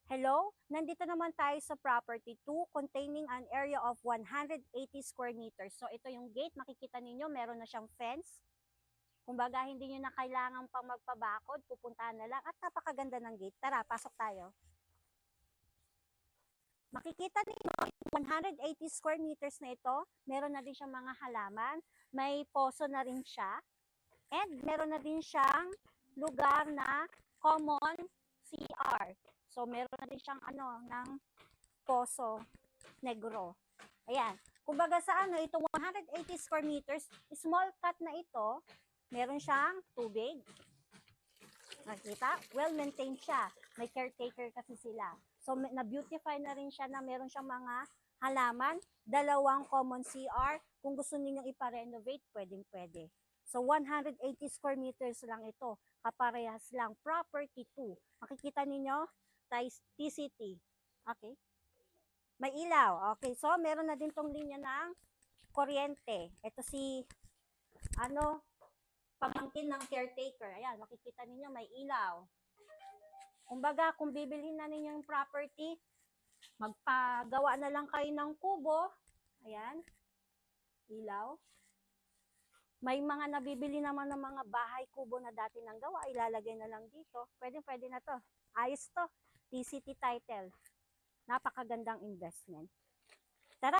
Hello, nandito naman tayo sa property 2 containing an area of 180 square meters. So ito yung gate, makikita ninyo meron na siyang fence. Kumbaga hindi nyo na kailangan pang magpabakod, pupuntahan na lang at napakaganda ng gate. Tara, pasok tayo. Makikita ninyo yung 180 square meters na ito, meron na din siyang mga halaman, may poso na rin siya, and meron na din siyang lugar na common CR. So, meron na din siyang ng poso negro. Ayan. Kumbaga sa itong 180 square meters, small cut na ito, meron siyang tubig. Nakita? Well-maintained siya. May caretaker kasi sila. So, na-beautify na rin siya na meron siyang mga halaman, dalawang common CR. Kung gusto ninyong ipa-renovate, pwedeng-pwede. So, 180 square meters lang ito. Kaparehas lang. Property 2. Makikita ninyo? TCT. Okay. May ilaw. Okay. So, meron na din tong linya ng kuryente. Ito si, pamangkin ng caretaker. Ayan, makikita ninyo may ilaw. Kumbaga, kung bibilhin na ninyo yung property, magpagawa na lang kayo ng kubo. Ayan. Ilaw. May mga nabibili naman ng mga bahay kubo na dati nang gawa, ilalagay na lang dito. Pwede na to. Ayos to. TCT title. Napakagandang investment.